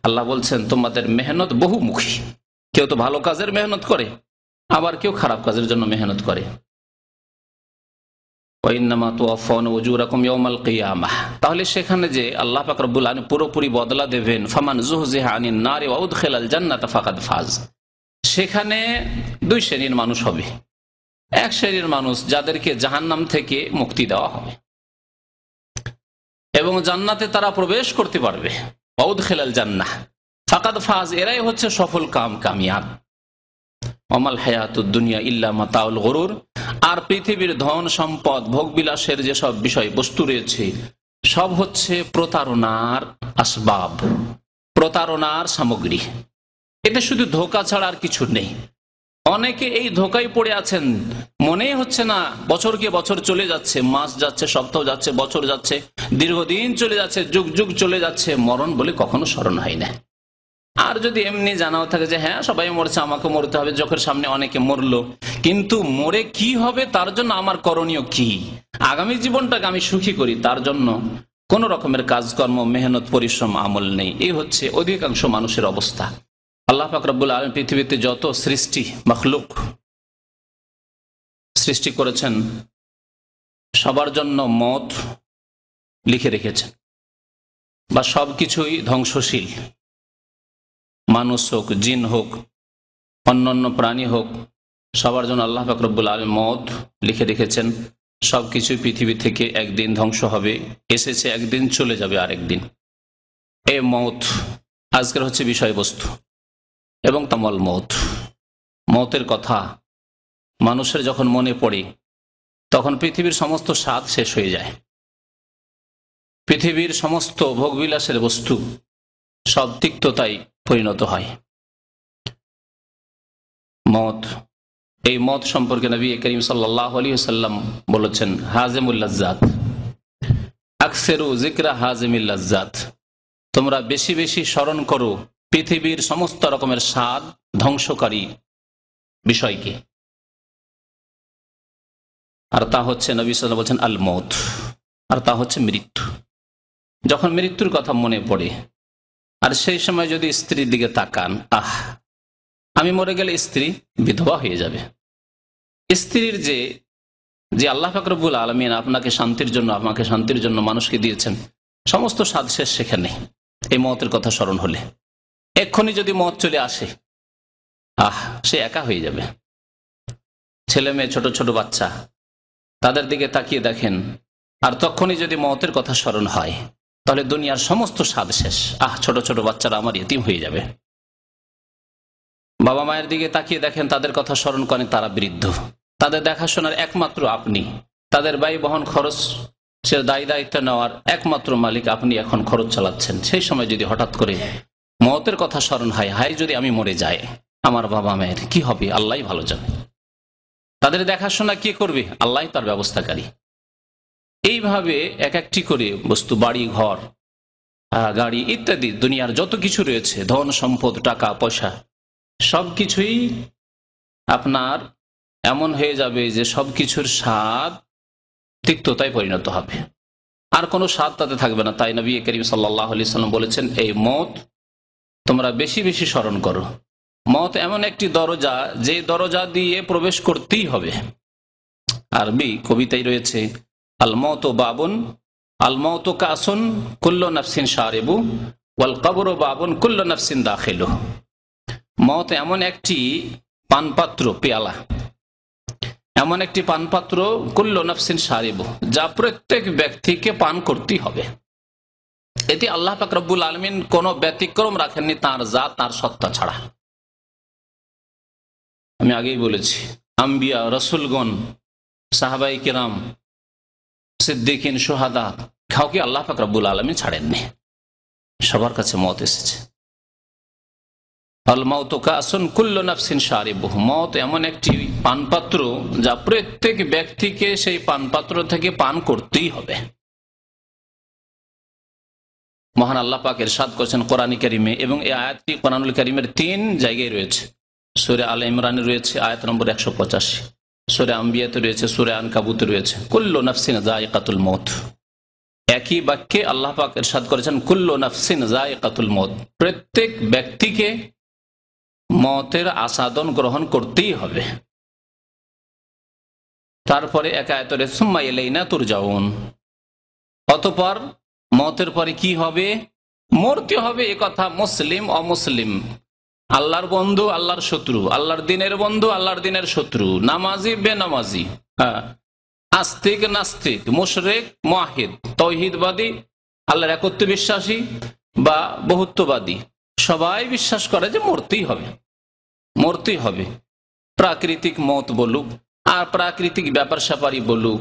আল্লাহ বলছেন তোমাদের মেহনত বহুমুখী। কেউ তো ভালো কাজের মেহনত করে, আবার কেউ খারাপ কাজের জন্য মেহনত করে। তাহলে সেখানে যে আল্লাহ পাক রব্বুল আলামিন পুরোপুরি বদলা দেবেন, ফামান যুহজিহা আনিন নারি ওয়া উদখিলাল জান্নাতা ফাকাদ ফাজ, সেখানে দুই শ্রেণীর মানুষ হবে। এক শ্রেণীর মানুষ যাদেরকে জাহান্নাম থেকে মুক্তি দেওয়া হবে এবং জান্নাতে তারা প্রবেশ করতে পারবে। ওয়া উদখিলাল জান্নাহ ফাকাদ ফাজ, এরাই হচ্ছে সফল কামিয়াব। ওমাল হায়াতুদ দুনিয়া ইল্লা মাতাউল গুরুর, আর পৃথিবীর ধন সম্পদ ভোগবিলাসের যেসব বিষয় বস্তু রয়েছে সব হচ্ছে প্রতারণার আসবাব, প্রতারণার সামগ্রী। এটা শুধু ধোঁকা ছাড়া আর কিছু নেই। অনেকে এই ধোঁকায় পড়ে আছেন, মনেই হচ্ছে না বছরকে বছর চলে যাচ্ছে, মাস যাচ্ছে, সপ্তাহ যাচ্ছে, বছর যাচ্ছে, দীর্ঘদিন চলে যাচ্ছে, যুগ যুগ চলে যাচ্ছে, মরণ বলে কখনো স্মরণ হয় না। আর যদি এমনি জানাও থাকে যে হ্যাঁ সবাই মরছে, আমাকে মরতে হবে, চোখের সামনে অনেকে মরলো, কিন্তু মরে কি হবে তার জন্য আমার করণীয় কি, আগামী জীবনটাকে আমি সুখী করি, তার জন্য কোন রকমের কাজকর্ম, মেহনত, পরিশ্রম, আমল নেই। এই হচ্ছে অধিকাংশ মানুষের অবস্থা। আল্লাহ পাক রব্বুল আলামিন পৃথিবীতে যত সৃষ্টি মাখলুক সৃষ্টি করেছেন সবার জন্য মত লিখে রেখেছেন, বা সবকিছুই ধ্বংসশীল, মানুষ হোক, জিন হোক, অন্যান্য প্রাণী হোক, সবার জন্য আল্লাহ পাক রব্বুল আলামিন মত লিখে রেখেছেন। সবকিছুই পৃথিবী থেকে একদিন ধ্বংস হবে, এসেছে একদিন, চলে যাবে আরেকদিন। এ মত আজকের হচ্ছে বিষয়বস্তু এবং তামল মত। মতের কথা মানুষের যখন মনে পড়ে তখন পৃথিবীর সমস্ত স্বাদ শেষ হয়ে যায়, পৃথিবীর সমস্ত ভোগবিলাসের বস্তু সব তিক্ততায় পরিণত হয়। মত, এই মত সম্পর্কে নবী করিম সাল্লাল্লাহু আলাইহি ওয়াসাল্লাম বলেছেন, হাজিমুল লাজ্জাত, আকসিরু যিকরা হাজিমিল লাজ্জাত, তোমরা বেশি বেশি স্মরণ করো পৃথিবীর সমস্ত রকমের স্বাদ ধ্বংসকারী বিষয়কে। আর তা হচ্ছে, নবী সাল্লাল্লাহু আলাইহি ওয়াসাল্লাম বলেছেন, আল মউত, আর তা হচ্ছে মৃত্যু। যখন মৃত্যুর কথা মনে পড়ে আর সেই সময় যদি স্ত্রীর দিকে তাকান, আমি মরে গেলে স্ত্রী বিধবা হয়ে যাবে। স্ত্রীর যে আল্লাহ পাক রব্বুল আলামিন আপনাকে শান্তির জন্য, আমাকে শান্তির জন্য মানুষকে দিয়েছেন, সমস্ত স্বাদ শেষ সেখানে। এই মতের কথা স্মরণ হলে এক্ষুনি যদি মত চলে আসে, সে একা হয়ে যাবে। ছেলে মেয়ে, ছোট ছোট বাচ্চা, তাদের দিকে তাকিয়ে দেখেন, আর তখনই যদি মতের কথা স্মরণ হয় তাহলে দুনিয়ার সমস্ত স্বাদ শেষ। ছোট ছোট বাচ্চারা আমার ইতিম হয়ে যাবে। বাবা মায়ের দিকে তাকিয়ে দেখেন, তাদের কথা স্মরণ করেন, তারা বৃদ্ধ, তাদের দেখাশোনার একমাত্র আপনি, তাদের ব্যয় বহন খরচ, সে দায়িত্ব নেওয়ার একমাত্র মালিক আপনি, এখন খরচ চালাচ্ছেন। সেই সময় যদি হঠাৎ করে মতের কথা স্মরণ হয়, হায় যদি আমি মরে যাই, আমার বাবা মায়ের কি হবে আল্লাহ ভালো জানে, তাদের দেখাশোনা কে করবে, আল্লাহ তার ব্যবস্থাকারী। এইভাবে এক একটি করে বস্তু, বাড়ি ঘর, গাড়ি ইত্যাদি, দুনিয়ার যত কিছু রয়েছে, ধন সম্পদ, টাকা পয়সা, সবকিছুই আপনার এমন হয়ে যাবে যে সবকিছুর স্বাদ তিক্ততায় পরিণত হবে, আর কোনো স্বাদ তাতে থাকবে না। তাই নবী করিম সাল্লাল্লাহু আলাইহি ওয়াসাল্লাম বলেছেন, এই মত তোমরা বেশি বেশি স্মরণ করো। মত এমন একটি দরজা, যে দরজা দিয়ে প্রবেশ করতেই হবে। আরবি কবিতায় রয়েছে, আল মউতু বাবুন, আল মউতু কাসুন কুল্লু নাফসিন শারিবু ওয়াল কবরু বাবুন কুল্লু নাফসিন দাখিলু। মত এমন একটি পানপাত্র, পেয়ালা, এমন একটি পানপাত্র, কুল্লু নাফসিন শারিবু, যা প্রত্যেক ব্যক্তিকে পান করতেই হবে। এতে আল্লাহ পাক রব্বুল আলামিন কোনো ব্যতিক্রম রাখেননি, তার জাত, তার সত্তা ছাড়া। আমি আগেই বলেছি, আম্বিয়া, রসুলগণ, সাহাবাই কিরাম, সিদ্দিকিন, শুহাদা, কাউকে আল্লাহ পাক রব্বুল আলামিন ছাড়েননি, সবার কাছে মত এসেছে। আল মাউতু কাসুন কুল্লু নাফসিন শারিবুহু, মত এমন একটি পানপাত্র যা প্রত্যেক ব্যক্তিকে সেই পানপাত্র থেকে পান করতেই হবে। মহান আল্লাহ পাক ইরশাদ করেছেন কোরআনে কারিমে, এবং এই আয়াতটি কোরআনুল কারিমের 3 জায়গায় রয়েছে। সূরা আলে ইমরানে রয়েছে আয়াত নম্বর 185, সূরা আম্বিয়াতে রয়েছে, সূরা আনকাবুতে রয়েছে, কুল্লু নাফসিন যায়িকাতুল মউত। একই বাক্যে আল্লাহ পাক ইরশাদ করেছেন কুল্লু নাফসিন যায়িকাতুল মউত, প্রত্যেক ব্যক্তিকে মতের আস্বাদন গ্রহণ করতেই হবে। তারপরে এক আয়াতে সুম্মা ইলাইনা তুরজাউন, অতঃপর মতের পরে কি হবে? মরতে হবে। এ কথা মুসলিম অমুসলিম, আল্লাহর বন্ধু আল্লাহর শত্রু, আল্লাহর দিনের বন্ধু আল্লাহর দিনের শত্রু, নামাজি বেনামাজি, আস্তিক নাস্তিক, মুশরিক মুওয়াহিদ, তাওহীদবাদী আল্লাহর একত্ব বিশ্বাসী বা বহুত্ববাদী, সবাই বিশ্বাস করে যে মরতেই হবে, মরতেই হবে। প্রাকৃতিক মত বলুক আর প্রাকৃতিক ব্যাপার স্যাপারই বলুক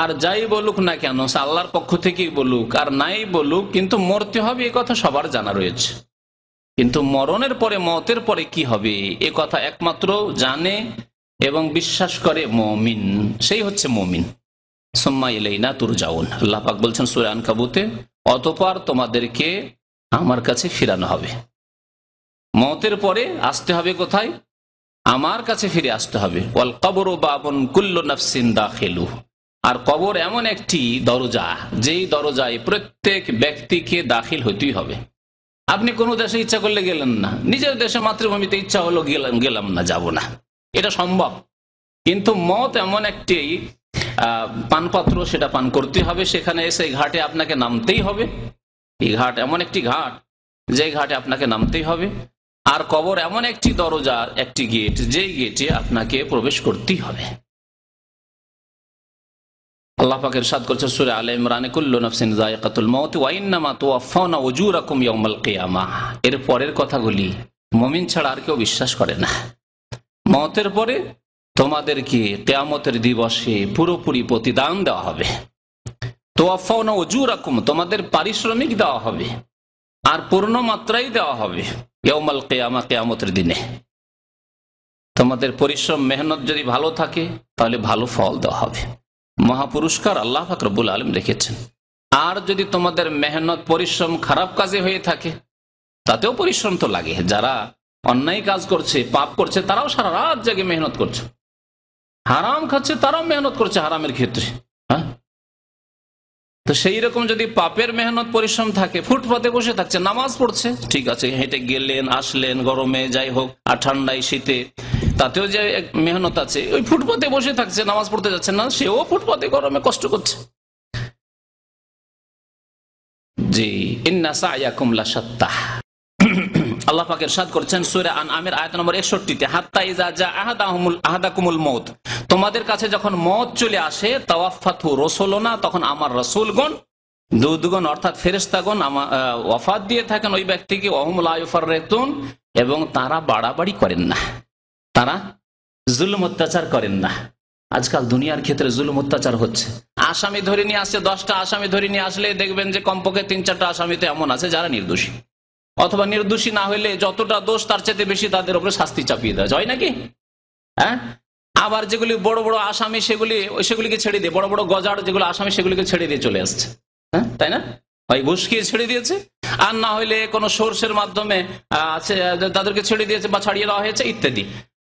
আর যাই বলুক না কেন, আল্লাহর পক্ষ থেকেই বলুক আর নাই বলুক, কিন্তু মরতে হবে এ কথা সবার জানা রয়েছে। কিন্তু মরণের পরে, মতের পরে কি হবে এ কথা একমাত্র জানে এবং বিশ্বাস করে মুমিন, সেই হচ্ছে মুমিন। সুম্মা ইলাইনা তুরজাউন, আল্লাহ পাক বলছেন সূরা আনকাবুতে, অতঃপর তোমাদেরকে আমার কাছে ফিরানো হবে। মতের পরে আসতে হবে কোথায়? আমার কাছে ফিরে আসতে হবে। ওয়াল কবরু বাবুন কুল্লু নাফসিন দাখিলুহু, আর কবর এমন একটি দরজা যেই দরজায় প্রত্যেক ব্যক্তিকে দাখিল হইতেই হবে। আপনি কোনো দেশে ইচ্ছা করলে গেলেন না, নিজের দেশে মাতৃভূমিতে ইচ্ছা হলো গেলাম না, যাব না, এটা সম্ভব। কিন্তু মত এমন একটি পানপাত্র, সেটা পান করতে হবে, সেখানে এসে ঘাটে আপনাকে নামতেই হবে। এই ঘাট এমন একটি ঘাট যে ঘাটে আপনাকে নামতেই হবে। আর কবর এমন একটি দরজা, একটি গেট, যেই গেটে আপনাকে প্রবেশ করতেই হবে। আল্লাহ পাক ইরশাদ করেছেন সূরা আলে ইমরানে কুল্লু নাফসিন যায়িকাতুল মাউত ওয়া ইন্নামা তুওয়াফাউনা উজুরাকুম ইয়াউমাল কিয়ামাহ। এর পরের কথাগুলি মুমিন ছাড়া আর কেউ বিশ্বাস করে না। মওতের পরে তোমাদেরকে কিয়ামতের দিবসে পুরোপুরি প্রতিদান দেওয়া হবে। তুওয়াফাউনা উজুরাকুম, তোমাদের পারিশ্রমিক দেওয়া হবে আর পূর্ণ মাত্রাই দেওয়া হবে ইয়াউমাল কিয়ামাহ, কিয়ামতের দিনে। তোমাদের পরিশ্রম মেহনত যদি ভালো থাকে তাহলে ভালো ফল দেওয়া হবে, মহাপুরস্কার আল্লাহ পাক রব্বুল আলামিন রেখেছেন। আর যদি তোমাদের মেহনত পরিশ্রম খারাপ কাজে হয়ে থাকে, তাতেও পরিশ্রম তো লাগে। যারা অন্যায় কাজ করছে, পাপ করছে, তারাও সারা রাত জেগে মেহনত করছে। হারাম খাচ্ছে, তারাও মেহনত করছে হারামের ক্ষেত্রে। হ্যাঁ, তো সেই রকম যদি পাপের মেহনত পরিশ্রম থাকে, ফুটপাতে বসে থাকছে, নামাজ পড়ছে, ঠিক আছে, হেঁটে গেলেন আসলেন, গরমে যাই হোক আর ঠান্ডায় শীতে, তাতেও যে মেহনত আছে। ওই ফুটপাতে বসে থাকছে, নামাজ পড়তে যাচ্ছে না, সেও ফুটপাতে গরমে কষ্ট করছে। জি, ইন্না সা'য়াকুম লাশাত্তা। আল্লাহ পাক ইরশাদ করেছেন সূরা আনআমের আয়াত নম্বর 61-তে, হাত্তা ইযা জা আহাদাকুমুল মউত, তোমাদের কাছে যখন মওত চলে আসে, তাওয়াফাতহু রাসূলুনা, তখন আমার রাসূলগণ, দূতগণ অর্থাৎ ফেরেশতাগণ ওয়াফাত দিয়ে থাকেন ওই ব্যক্তিকে, ওয়াহুম লা ইউফাররিতুন, এবং তারা বাড়াবাড়ি করেন না, তারা জুলুম অত্যাচার করেন না। আজকাল দুনিয়ার ক্ষেত্রে জুলুম অত্যাচার হচ্ছে। আসামি ধরে নিয়ে আসছে, 10টা আসামি ধরে নিয়ে আসলে দেখবেন যে কমপক্ষে 3-4টা আসামিতে এমন আছে যারা নির্দোষী, অথবা নির্দোষী না হলে যতটা দোষ তার চাইতে বেশি তাদের উপরে শাস্তি চাপিয়ে দেওয়া হয় নাকি? হ্যাঁ, আবার যেগুলি বড় বড় আসামি সেগুলিকে ছেড়ে দিয়ে, বড় বড় গজার যেগুলো আসামি সেগুলিকে ছেড়ে দিয়ে চলে আসছে। হ্যাঁ, তাই না? হয় ঘুষ খেয়ে ছেড়ে দিয়েছে, আর না হলে কোনো সোর্সের মাধ্যমে তাদেরকে ছেড়ে দিয়েছে বা ছাড়িয়ে দেওয়া হয়েছে ইত্যাদি,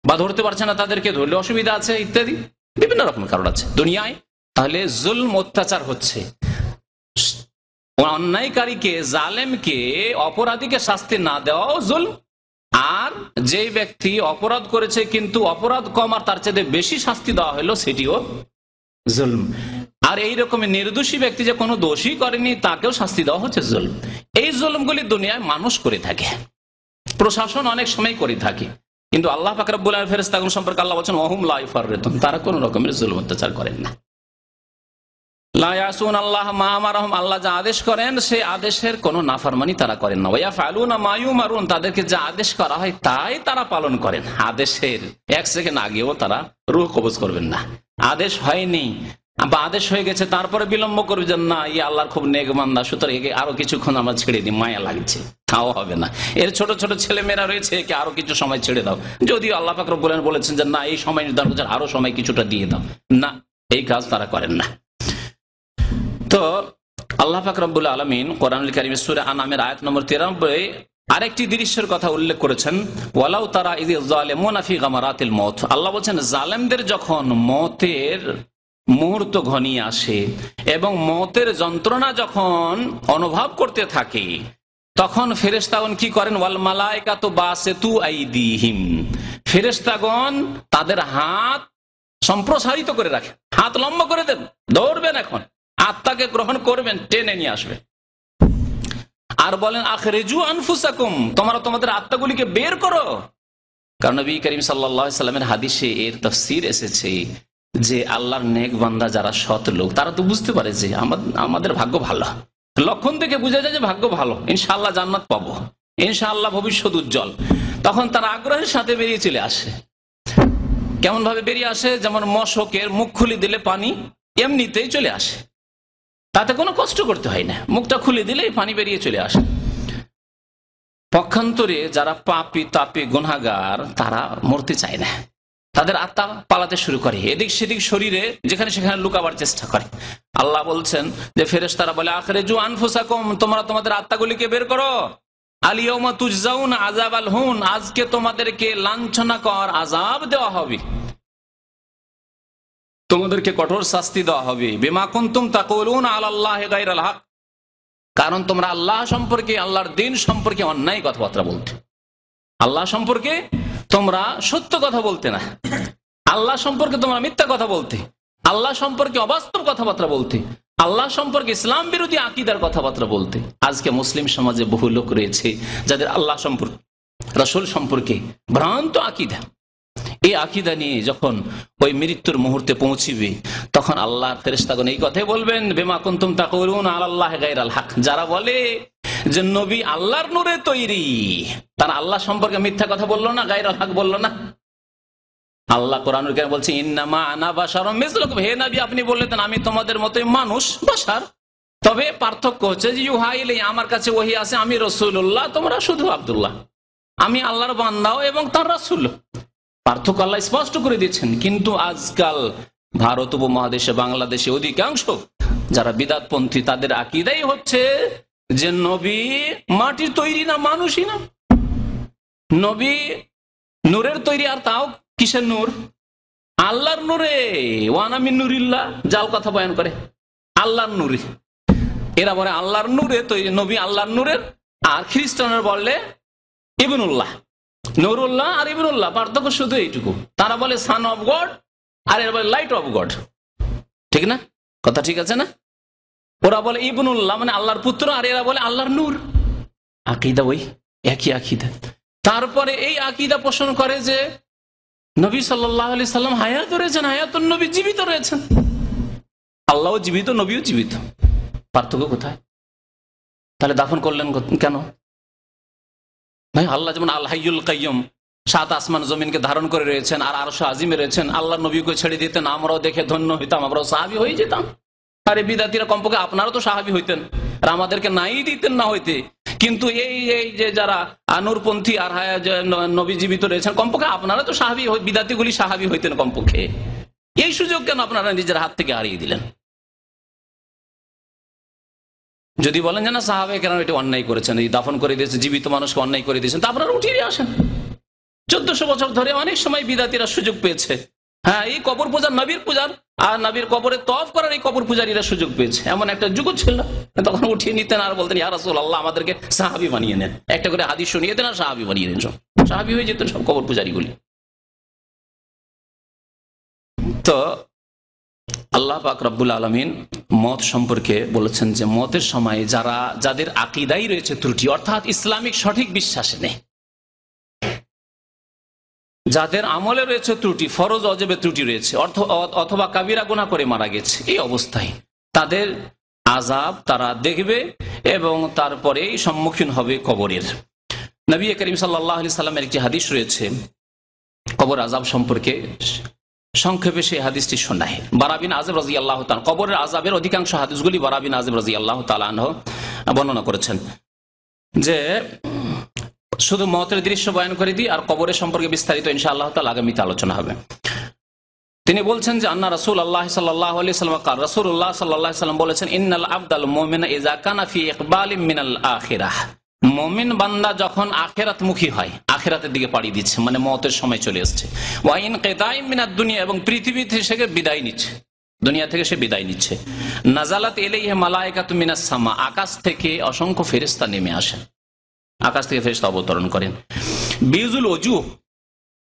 বা ধরতে পারছে না, তাদেরকে ধরলে অসুবিধা আছে ইত্যাদি, বিভিন্ন রকম কারণ আছে দুনিয়ায়। তাহলে জুলম অত্যাচার হচ্ছে। অন্যায়কারীকে, জালেমকে, অপরাধীকে শাস্তি না দেওয়াও জুলম। আর যে ব্যক্তি অপরাধ করেছে কিন্তু অপরাধ কম আর তার চেয়ে বেশি শাস্তি দেওয়া হলো, সেটিও জুলম। আর এইরকম নির্দোষী ব্যক্তি যে কোনো দোষই করেনি তাকেও শাস্তি দেওয়া হচ্ছে জুলম। এই জুলমগুলি দুনিয়ায় মানুষ করে থাকে, প্রশাসন অনেক সময় করে থাকে, কিন্তু আল্লাহ পাক রব্বুল আলামিন ফেরেশতাগণ সম্পর্কে আল্লাহ বলেছেন ওয়াহুম লা ইউফাররিতুন, তারা কোনো রকমের জুলম অত্যাচার করেন না। লা ইয়াসুন আল্লাহ মা আমারহুম, আল্লাহ যা আদেশ করেন সেই আদেশের কোনো নাফরমানি তারা করেন না। ওয়া ইয়াফআলুনা মা ইউমারুন, তাদেরকে যা আদেশ করা হয় তাই তারা পালন করেন। আদেশের 1 সেকেন্ড আগেও তারা রূহ কবজ করবেন না। আদেশ হয়নি বা আদেশ হয়ে গেছে তারপরে বিলম্ব করবেন না, আল্লাহর খুব নেক বান্দা, সুতরাং একে আরো কিছুক্ষণ আমরা ছেড়ে দিই, মায়া লাগছে, তাও হবে না। এর ছোট ছোট ছেলে মেয়েরা রয়েছে, একে আরো কিছু সময় ছেড়ে দাও, যদিও আল্লাহ পাক রব্বুল আলামিন বলেছেন যে না, এই সময় নির্ধারণ করছেন, আরো সময় কিছুটা দিয়ে দাও, না, এই কাজ তারা করেন না। তো আল্লাহ পাক রব্বুল আলামিন কোরআনুল কারীমের সূরা আনআমের আয়াত নম্বর 93 আরেকটি দৃশ্যের কথা উল্লেখ করেছেন, ওয়ালাউ তারা ইয যালিমুনা ফি গামারাতিল মউত। আল্লাহ বলেন জালেমদের যখন মওতের মুহূর্ত ঘনিয়ে আসে এবং মওতের যন্ত্রণা যখন অনুভব করতে থাকে, তখন ফেরেশতাগণ কি করেন? ওয়াল মালায়েকাতু বাসিতু আইদিহিম, ফেরেশতাগণ তাদের হাত সম্প্রসারিত করে রাখে, হাত লম্বা করে দেন, দৌড়বেন, এখন আত্মাকে গ্রহণ করবেন, টেনে নিয়ে আসবে। আর বলেন আখরিজু আনফুসাকুম, তোমরা তোমাদের আত্মাগুলিকে বের করো। কারণ নবী করিম সাল্লাল্লাহু আলাইহি সাল্লামের হাদিসে এর তাফসীর এসেছে যে আল্লাহর নেক বান্দা যারা সৎ লোক, তারা তো বুঝতে পারে যে আমাদের ভাগ্য ভালো, লক্ষণ থেকে বোঝা যায় যে ভাগ্য ভালো, ইনশাআল্লাহ জান্নাত পাবো, ইনশাআল্লাহ ভবিষ্যৎ উজ্জ্বল। তখন তারা আগ্রহের সাথে বেরিয়ে চলে আসে। কেমন ভাবে বেরিয়ে আসে? যেমন মশকের মুখ খুলে দিলে পানি এমনিতেই চলে আসে, তাতে কোনো কষ্ট করতে হয় না, মুখটা খুলে দিলে পানি বেরিয়ে চলে আসে। পক্ষান্তরে যারা পাপী তাপী গুনাহগার, তারা মরতে চায় না, তাদের আত্মা পালাতে শুরু করে, এদিক সেদিক শরীরে যেখানে সেখানে লুকাবার চেষ্টা করে। আল্লাহ বলছেন যে ফেরেশতারা বলে আখরিজু আনফুসাকুম, তোমরা তোমাদের আত্মাগুলিকে বের করো। আলিয়াউমা তুজজাউনা আযাবাল হুন, আজকে তোমাদেরকে লাঞ্ছনাকর আযাব দেওয়া হবে, তোমাদেরকে কঠোর শাস্তি দেওয়া হবে। বিমা কুনতুম তাকুলুনা আলাল্লাহি গায়রাল হক, কারণ তোমরা আল্লাহ সম্পর্কে, আল্লাহর দিন সম্পর্কে অন্যায় কথাবার্তা বলতে, আল্লাহ সম্পর্কে তোমরা সত্য কথা বলতে না, আল্লাহ সম্পর্কে তোমরা মিথ্যা কথা বলতে, আল্লাহ সম্পর্কে অবাস্তব কথাবার্তা বলতে, আল্লাহ সম্পর্কে ইসলাম বিরোধী আকীদার কথাবার্তা বলতে। আজকে মুসলিম সমাজে বহু লোক রয়েছে যাদের আল্লাহ সম্পর্কে, রাসূল সম্পর্কে ভ্রান্ত আকীদা। এই আকীদা নিয়ে যখন ওই মৃত্যুর মুহূর্তে পৌঁছিবে, তখন আল্লাহর ফেরেশতাগণ এই কথাই বলবেন, বিমা কুনতুম তাকুলুনা আলাল্লাহি গায়রাল হক, যারা বলে যে নবী আল্লাহর নূরে তৈরি, তারা আল্লাহ সম্পর্কে মিথ্যা কথা বললো না, গায়রাল হক বললো না। আল্লাহ কোরআনুল কারীমে বলছে ইন্নামা আনা বাশারুম মিসলুকুম, হে নবী আপনি বললেন আমি তোমাদের মতোই মানুষ, বাশার, তবে পার্থক্য হচ্ছে যে ইউহা ইলাইয়া, আমার কাছে ওহী আছে, আমি রাসূলুল্লাহ, তোমরা শুধু আব্দুল্লাহ, আমি আল্লাহর বান্দাও এবং তার রাসূল। পার্থক্য আল্লাহ স্পষ্ট করে দিচ্ছেন। কিন্তু আজকাল ভারত উপমহাদেশে, বাংলাদেশে অধিকাংশ যারা বিদআতপন্থী, তাদের আকীদাই হচ্ছে যে নবী মাটির তৈরি না, মানুষই না, নবী নূরের তৈরি, আর তাও কিসের নূর? আল্লাহর নূরে, ওয়ানা মিন নূরিল্লাহ, জাল কথা বয়ান করে আল্লাহর নূরে। এরা বলে আল্লাহর নূরে তৈরি, নবী আল্লাহর নূরের, আর খ্রিস্টানরা বললে ইবনুল্লাহ, নূরুল্লাহ আর ইবনুল্লাহ, পার্থক্য শুধু এইটুকু। তারা বলে সান অফ গড, আর এরা বলে লাইট অফ গড, ঠিক না? কথা ঠিক আছে না? ওরা বলে ইবনুল্লাহ মানে আল্লাহর পুত্র, আর এরা বলে আল্লাহর নূর। আকীদা ওই একই আকীদা। তারপরে এই আকীদা পোষণ করে যে নবী সাল্লাল্লাহু আলাইহি সাল্লাম হায়াত রয়েছেন, হায়াতুন নবী জীবিত রয়েছেন, আল্লাহও জীবিত, নবীও জীবিত। পার্থক্য কোথায়? তাহলে দাফন করলেন কেন? ভাই, আল্লাহ যেমন আল হাইয়ুল কাইয়ুম, সাত আসমান জমিনকে ধারণ করে রয়েছেন, আর আরশ আজিমে রয়েছেন, আল্লাহ নবীকে ছেড়ে দিতেন, আমরাও দেখে ধন্য হইতাম, আমরাও সাহাবী হয়ে যেতাম। আরে বিদাতিরা কমপক্ষে আপনারা তো সাহাবী হইতেন, আর আমাদেরকে নাই দিতেন না হইতে। কিন্তু এই যে যারা নূরপন্থী আর নবী জীবিত রয়েছেন, কমপক্ষে আপনারা তো সাহাবী, বিদাতিগুলি সাহাবী হইতেন কমপক্ষে। এই সুযোগ কেন আপনারা নিজের হাত থেকে হারিয়ে দিলেন? যদি বলেন যে না সাহাবে কেন এটা অন্যায় করেছেন, এই দাফন করে দিয়েছে, জীবিত মানুষকে অন্যায় করে দিয়েছেন, তা আপনারা উঠিয়ে আসেন। 1400 বছর ধরে অনেক সময় বিদাতিরা সুযোগ পেয়েছে। হ্যাঁ, এই কবর পূজার, নবীর পূজার আর নবীর কবরে তওয়াফ করার এই কবর পূজারীরা সুযোগ পেয়েছে। এমন একটা যুগ ছিল, তখন উঠিয়ে নিতেন আর বলতেন ইয়া রাসূলুল্লাহ আমাদেরকে সাহাবী বানিয়ে নেন, একটা করে হাদিস শুনিয়ে দেন আর সাহাবী বানিয়ে দেন, সব সাহাবী হয়ে যেতেন সব কবর পূজারীগুলি। তো আল্লাহ পাক রব্বুল আলামিন মত সম্পর্কে বলেছেন যে মতের সময় যাদের আকীদাই রয়েছে ত্রুটি, অর্থাৎ ইসলামিক সঠিক বিশ্বাসে নেই, যাদের আমলে রয়েছে ত্রুটি, ফরজ অজেবে ত্রুটি রয়েছে, অথবা কাবিরা গুনাহ করে মারা গেছে, এই অবস্থায় তাদের আযাব তারা দেখবে এবং তারপরেই সম্মুখীন হবে কবরের। নবী করিম সাল্লাল্লাহু আলাইহি সাল্লামের একটি হাদিস রয়েছে কবর আযাব সম্পর্কে, সংক্ষেপে সেই হাদিসটি শোনায়। বারা বিন আযিব রাদিয়াল্লাহু তাআলা, কবরের আযাবের অধিকাংশ হাদিসগুলি বারা বিন আযিব রাদিয়াল্লাহু তাআলা আনহু বর্ণনা করেছেন। যে শুধু মওতের দৃশ্য বয়ান করে দিই, আর কবরের সম্পর্কে বিস্তারিত ইনশাআল্লাহ তাআলা আগামীতে আলোচনা হবে। তিনি বলছেন যে আন্না রাসূলুল্লাহ সাল্লাল্লাহু আলাইহি সাল্লাম কাল, রাসূলুল্লাহ সাল্লাল্লাহু আলাইহি সাল্লাম বলেছেন ইন্নাল আবদাল মুমিনা ইযা কানা ফি ইকবালিম মিনাল আখিরাহ, মুমিন বান্দা যখন আখিরাত মুখী হয়, আখিরাতের দিকে পাড়ি দিচ্ছে, মানে মওতের সময় চলে আসছে, ওয়া ইন কিতাইম মিনাদ দুনিয়া, এবং পৃথিবী থেকে বিদায় নিচ্ছে, দুনিয়া থেকে সে বিদায় নিচ্ছে। নাজালাত ইলাইহি মালায়েকাতুম মিনাস সামা, আকাশ থেকে অসংখ্য ফেরেশতা নেমে আসেন, আকাশ থেকে ফেরেশতা অবতরণ করেন। বিজুল ওজুহ,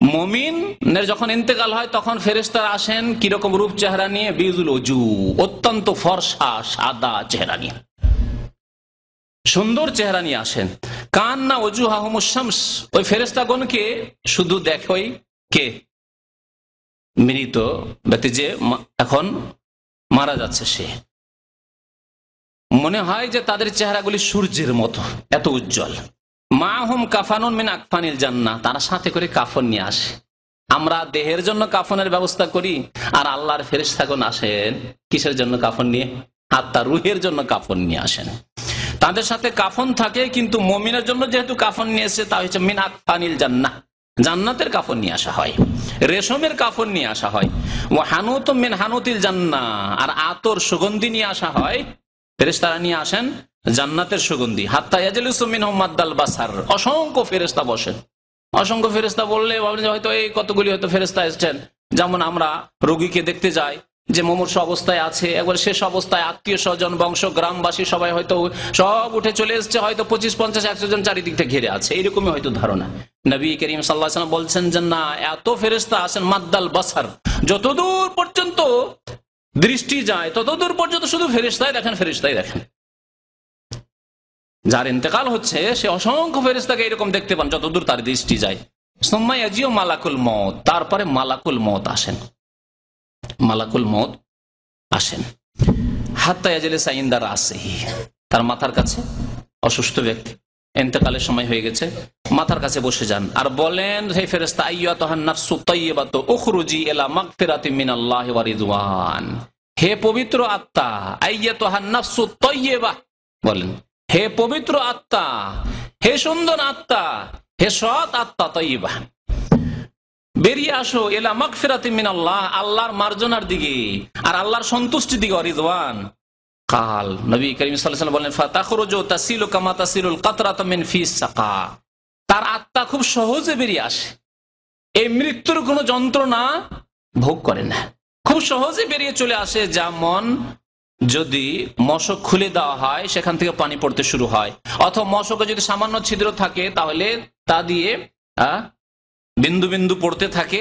মুমিনের যখন ইন্তেকাল হয় তখন ফেরেশতারা আসেন কিরকম রূপ চেহারা নিয়ে? বিজুল ওজু, অত্যন্ত ফর্সা সাদা চেহারা নিয়ে, সুন্দর চেহারা নিয়ে আসেন। কান্না ওজুহাহুমুশ শামস, ওই ফেরেশতাগণকে শুধু দেখোই কে? মৃত ব্যক্তি, যে এখন মারা যাচ্ছে, সে মনে হয় যে তাদের চেহারাগুলি সূর্যের মতো, এত উজ্জ্বল। মাহুম কাফানুন মিন আকফানিল জান্নাহ, তারা সাথে করে কাফন নিয়ে আসে। আমরা দেহের জন্য কাফনের ব্যবস্থা করি, আর আল্লাহর ফেরেশতাগণ আসেন কিসের জন্য? কাফন নিয়ে। আত্মা রুহের জন্য কাফন নিয়ে আসেন। তাদের সাথে কাফন থাকে, কিন্তু মুমিনের জন্য যেহেতু কাফন নিয়ে এসে, তা হচ্ছে মিন আকফানিল জান্নাহ, জান্নাতের কাফন নিয়ে আসা হয়, রেশমের কাফন নিয়ে আসা হয়। ও হানুত মিন হানুতিল জান্নাহ, আর আতর সুগন্ধি নিয়ে আসা হয়, ফেরেশতারা নিয়ে আসেন জান্নাতের সুগন্ধি। হাত্তা ইয়াজলিসু মিনহুম মাদ্দাল বাসার, অসংখ্য ফেরেশতা বসেন। অসংখ্য ফেরেশতা বললে হয়তো এই কতগুলি হয়তো ফেরেশতা এসেছেন। যেমন আমরা রোগীকে দেখতে যাই, যে মুমূর্ষু অবস্থায় আছে, একবার শেষ অবস্থায় আত্মীয় স্বজন বংশ গ্রামবাসী সবাই হয়তো সব উঠে চলে এসছে, হয়তো 25-50-100 জন চারিদিক থেকে ঘিরে আছে, এইরকমই হয়তো ধারণা। নবী করিম সাল্লাল্লাহু আলাইহি ওয়াসাল্লাম বলছেন যে না, এত ফেরেশতা আসেন মাদ্দাল বাসার, যতদূর পর্যন্ত দৃষ্টি যায় ততদূর পর্যন্ত শুধু ফেরেশতাই দেখেন, ফেরেশতাই দেখেন। যার ইন্তেকাল হচ্ছে সে অসংখ্য ফেরেশতাকে এরকম দেখতে পান যতদূর তার দৃষ্টি যায়। সুম্মা ইয়াজিউ মালাকুল মউত, তারপরে মালাকুল মউত আসেন, মালাকুল মউত আসেন। হাত্তা ইয়াজলিসা ইনদা রাসিহি, তার মাথার কাছে, অসুস্থ ব্যক্তি ইন্তেকালের সময় হয়ে গেছে, মাথার কাছে বসে যান আর বলেন, হে ফেরেশতা, আইয়াতুহান নাফসু তাইয়্যিবাতু উখরুজি ইলা মাগফিরাতিম মিনাল্লাহি ওয়া রিদওয়ান, হে পবিত্র আত্মা, আইয়াতুহান নাফসু তাইয়্যিবাহ, বলেন হে পবিত্র আত্মা, হে সুন্দর আত্মা, হে সৎ আত্মা, তাইয়্যিবাহ, বেরিয়ে আসো ইলা মাগফিরাতিম মিনাল্লাহ, আল্লাহর মার্জনার দিকে আর আল্লাহর সন্তুষ্টির দিকে, রিদওয়ান। কাল নবী করিম সাল্লাল্লাহু আলাইহি ওয়াসাল্লাম বলেন, ফাতাখরুজু তাসিলু কামা তাসিলুল কাতরাতু মিন ফিস সাকা, তার আত্মা খুব সহজে বেরিয়ে আসে, এই মৃত্যুর কোনো যন্ত্রণা ভোগ করে না, খুব সহজে বেরিয়ে চলে আসে। যেমন যদি মশক খুলে দেওয়া হয়, সেখান থেকে পানি পড়তে শুরু হয়, অথবা মশকে যদি সামান্য ছিদ্র থাকে তাহলে তা দিয়ে বিন্দু বিন্দু পড়তে থাকে,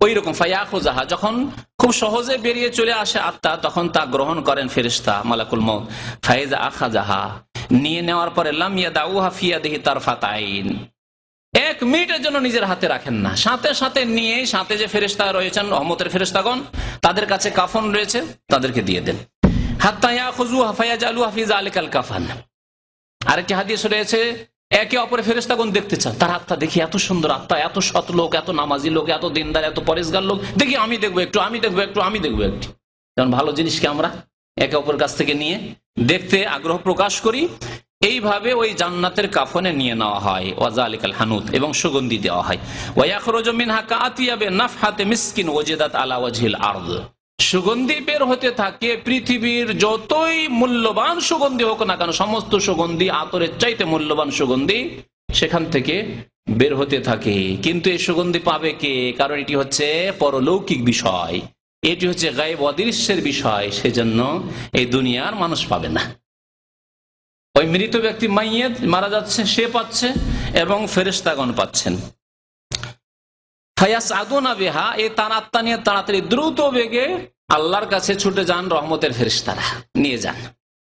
ওই রকম ফায়াখুজাহা, যখন খুব সহজে বেরিয়ে চলে আসে আত্মা, তখন তা গ্রহণ করেন ফেরেশতা মালাকুল মউত। ফাইজা আখাজাহা, নিয়ে নেওয়ার পরে লাম ইয়াদাউহা ফি ইয়াদিহি তারফাত আইন, 1 মিনিটের জন্য নিজের হাতে রাখেন না, সাথে সাথে নিয়ে, সাথে যে ফেরেশতা রয়েছেন রহমতের ফেরেশতাগণ, তাদের কাছে কাফন রয়েছে, তাদেরকে দিয়ে দেন। হাত্তা ইয়াখুযুহা ফায়াজালুহা ফি যালিকাল কাফান। আরেকটি হাদিস রয়েছে, একে অপরের ফেরেশতাগণ দেখতে চান, তার আত্মা দেখি এত সুন্দর আত্মা, এত সৎ লোক, এত নামাজি লোক, এত দিনদার, এত পরেশগার লোক, দেখি আমি দেখবো একটু, আমি দেখবো একটু, আমি দেখবো একটু। যেমন ভালো জিনিসকে আমরা একে অপরের কাছ থেকে নিয়ে দেখতে আগ্রহ প্রকাশ করি, এইভাবে ওই জান্নাতের কাফনে নিয়ে নেওয়া হয়। ওয়াজালিকাল হানুত, এবং সুগন্ধি দেওয়া হয়। ওয়ায়াখরুজু মিনহা কাআতিয়াবে নাফহাতে মিসকিন ওয়াজিদাত আলা ওয়াজহিল আরদ, সুগন্ধি বের হতে থাকে পৃথিবীর যতই মূল্যবান সুগন্ধি হোক না কেন, সমস্ত সুগন্ধি আতরের চাইতে মূল্যবান সুগন্ধি সেখান থেকে বের হতে থাকে। কিন্তু এই সুগন্ধি পাবে কে? কারণ এটি হচ্ছে পরলৌকিক বিষয়, এটি হচ্ছে গায়েব অদৃশ্যের বিষয়, সেজন্য এই দুনিয়ার মানুষ পাবে না। ওই মৃত ব্যক্তি মাইয়েত মারা যাচ্ছে, সে পাচ্ছে এবং ফেরেশতাগণ পাচ্ছেন। ফায়াসআদুনা বিহা, এই তার আত্মা নিয়ে তাড়াতাড়ি দ্রুত বেগে আল্লাহর কাছে ছুটে যান রহমতের ফেরেশতারা, নিয়ে যান।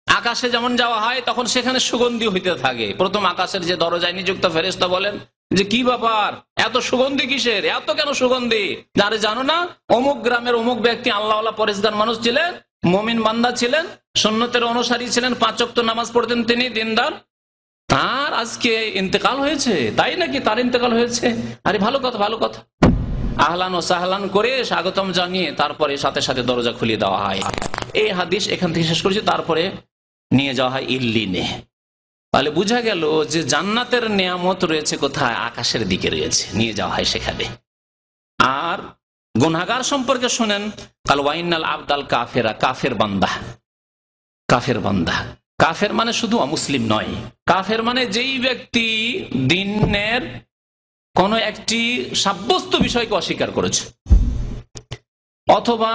আকাশে যেমন যাওয়া হয় তখন সেখানে সুগন্ধি হইতে থাকে। প্রথম আকাশের যে দরজায় নিযুক্ত ফেরেশতা বলেন যে কি ব্যাপার, এত সুগন্ধি কিসের, এত কেন সুগন্ধি? যারে জানো না, অমুক গ্রামের অমুক ব্যক্তি আল্লাহওয়ালা পরেশগার মানুষ ছিলেন, মুমিন বান্দা ছিলেন, সুন্নতের অনুসারী ছিলেন, 5 ওয়াক্ত নামাজ পড়তেন তিনি, দিনদার, তার আজকে ইন্তেকাল হয়েছে। তাই নাকি? তার ইন্তেকাল হয়েছে? আরে ভালো কথা, ভালো কথা। আহলান ও সাহলান করে স্বাগতম জানিয়ে তারপরে সাথে সাথে দরজা খুলিয়ে দেওয়া হয়। এই হাদিস এখান থেকে শেষ করেছি। তারপরে নিয়ে যাওয়া হয় ইল্লিনে। তাহলে বোঝা গেল যে জান্নাতের নিয়ামত রয়েছে কোথায়? আকাশের দিকে রয়েছে, নিয়ে যাওয়া হয় সেখানে। আর গুনাহগার সম্পর্কে শুনেন, কাল ওয়াইনাল আবদাল কাফেরা, কাফের বান্দা, কাফের বান্দা। কাফের মানে শুধু অমুসলিম নয়, কাফের মানে যেই ব্যক্তি দ্বীনের কোন একটি সাব্যস্ত বিষয়কে অস্বীকার করেছে, অথবা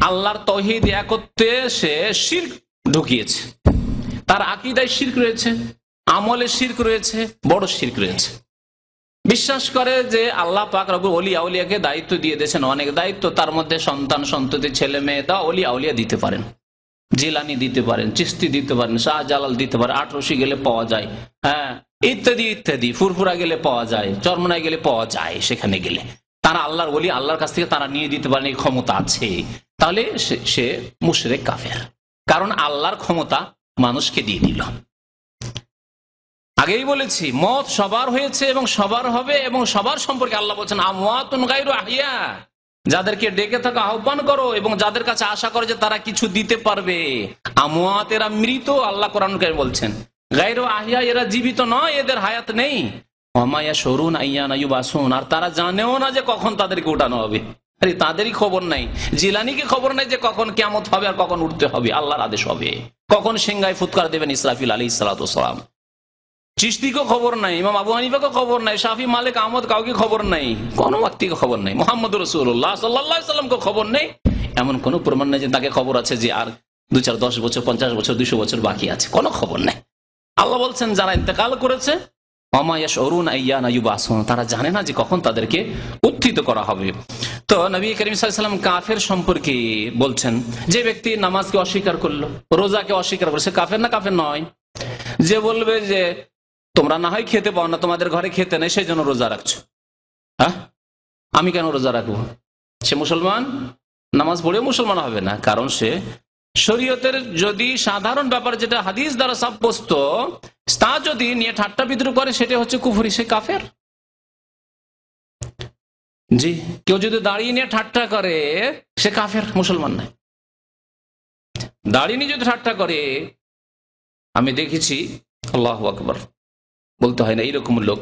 আল্লাহর তৌহিদ একত্বে সে শিরক ঢুকিয়েছে, তার আকীদায় শিরক রয়েছে, আমলে শিরক রয়েছে, বড় শিরক রয়েছে। বিশ্বাস করে যে আল্লাহ পাক রব্বুল ওলিয়া আউলিয়াকে দায়িত্ব দিয়ে দিয়েছেন, অনেক দায়িত্ব, তার মধ্যে সন্তান সন্ততি ছেলে মেয়ে দা ওলিয়া আউলিয়া দিতে পারেন, জিলানি দিতে পারেন, চিস্তি দিতে পারেন, শাহজালাল দিতে পারেন, আটরশি গেলে পাওয়া যায়, হ্যাঁ ইত্যাদি ইত্যাদি, ফুরফুরা গেলে পাওয়া যায়, চরমনায় গেলে পাওয়া যায়, সেখানে গেলে তারা আল্লাহর ওলি, আল্লাহর কাছ থেকে তারা নিয়ে দিতে পারেন, এই ক্ষমতা আছে। তাহলে সে মুশরিক কাফের, কারণ আল্লাহর ক্ষমতা মানুষকে দিয়ে দিল। আগেই বলেছি মত সবার হয়েছে এবং সবার হবে, এবং সবার সম্পর্কে আল্লাহ বলছেন আমওয়াতুন গায়রু আহিয়া, যাদেরকে ডেকে থাকা আহ্বান করো এবং যাদের কাছে আশা করো যে তারা কিছু দিতে পারবে। আমওয়াত এরা মৃত, আল্লাহ কোরআন কারীমে বলছেন। গায়রু আহিয়া এরা জীবিত নয়, এদের হায়াত নেই। ওমা ইয়াশউরুন আইয়ানা ইউবাসুন, আর তারা জানেও না যে কখন তাদেরকে উঠানো হবে। আরে তাদেরই খবর নাই, জিলানিকে খবর নাই যে কখন কিয়ামত হবে আর কখন উঠতে হবে, আল্লাহর আদেশ হবে, কখন সিংহায় ফুৎকার দেবেন ইসরাফিল আলাইহিস সালাতু ওয়াস সালাম। চিশতিকে খবর নাই, ইমাম আবু হানিফাকে খবর নাই, শাফি মালিক আহমদ কাউকে খবর নাই, কোন ব্যক্তিকে খবর নাই, মুহাম্মদ রাসূলুল্লাহ সাল্লাল্লাহু আলাইহি ওয়াসাল্লামকে খবর নেই। এমন কোন প্রমাণ নেই যে তাকে খবর আছে যে আর 2, 4, 10 বছর, 50 বছর, 200 বছর বাকি আছে, কোনো খবর নেই। আল্লাহ বলছেন যারা ইন্তেকাল করেছে ওমা ইয়াশউরুন আইয়ানা ইউবাসুন, তারা জানে না যে কখন তাদেরকে উত্থিত করা হবে। তো নবী করিম সাল্লাল্লাহু আলাইহি ওয়াসাল্লাম কাফের সম্পর্কে বলছেন, যে ব্যক্তি নামাজকে অস্বীকার করলো, রোজাকে অস্বীকার করলো, সে কাফের না কাফের নয়? যে বলবে যে তোমরা না হয় খেতে পাও না, তোমাদের ঘরে খেতে নেই, সেই জন্য রোজা রাখছো, হ্যাঁ আমি কেন রোজা রাখবো? সে মুসলমান, নামাজ পড়েও মুসলমান হবে না, কারণ সে শরীয়তের যদি সাধারণ ব্যাপার যেটা হাদিস দ্বারা সাব্যস্ত তা যদি নিয়ে ঠাট্টা বিদ্রুপ করে, সেটা হচ্ছে কুফরি, সে কাফের। জি, কেউ যদি দাঁড়িয়ে নিয়ে ঠাট্টা করে সে কাফের, মুসলমান নয়। দাঁড়িয়ে নিয়ে যদি ঠাট্টা করে, আমি দেখেছি, আল্লাহু আকবার বলতে হয় না, এইরকম লোক,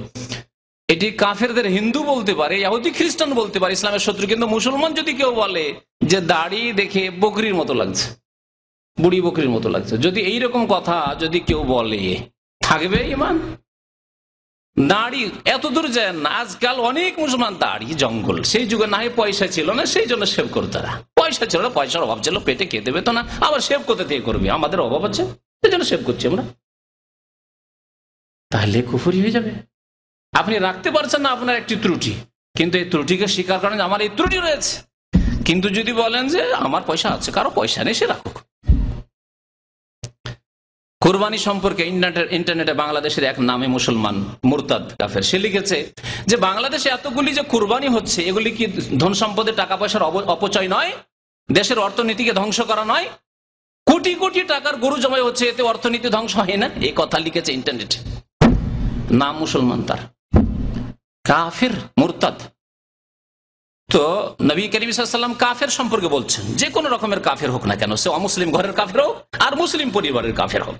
এটি কাফেরদের হিন্দু বলতে পারে, ইহুদি খ্রিস্টান বলতে পারে, ইসলামের শত্রু, কিন্তু মুসলমান যদি কেউ বলে যে দাড়ি দেখে বকরির মতো লাগছে, বুড়ি বকরির মতো লাগছে, যদি এইরকম কথা যদি কেউ বলে, থাকবে ঈমান? দাড়ি এত দূর যায় না, আজকাল অনেক মুসলমান দাড়ি জঙ্গল, সেই যুগে না হয় পয়সা ছিল না, সেই জন্য সেভ করতো তারা, পয়সা ছিল না, পয়সার অভাব ছিল, পেটে খেতে পেতো না, আবার সেভ করতে থেকে করবে, আমাদের অভাব আছে সেই জন্য সেভ করছি আমরা, তাহলে কুফরি হয়ে যাবে। আপনি রাখতে পারছেন না আপনার একটি ত্রুটি, কিন্তু এই ত্রুটিকে স্বীকার করেন যে আমার এই ত্রুটি রয়েছে, কিন্তু যদি বলেন যে আমার পয়সা আছে, কারো পয়সা নেই, সে রাখুক। কুরবানি সম্পর্কে ইন্টারনেটে বাংলাদেশের এক নামে মুসলমান মুরতাদ কাফের, সে লিখেছে যে বাংলাদেশে এতগুলি যে কুরবানি হচ্ছে, এগুলি কি ধন সম্পদের টাকা পয়সার অপচয় নয়? দেশের অর্থনীতিকে ধ্বংস করা নয়? কোটি কোটি টাকার গরু জমাই হচ্ছে, এতে অর্থনীতি ধ্বংস হয় না? এই কথা লিখেছে ইন্টারনেটে, নাম মুসলমান, তার কাফের মুরতাদ। তো নবী করিম সাল্লাল্লাহু আলাইহি ওয়াসাল্লাম কাফের সম্পর্কে বলছেন, যে কোনো রকমের কাফের হোক না কেন, সে অমুসলিম ঘরের কাফের হোক আর মুসলিম পরিবারের কাফের হোক।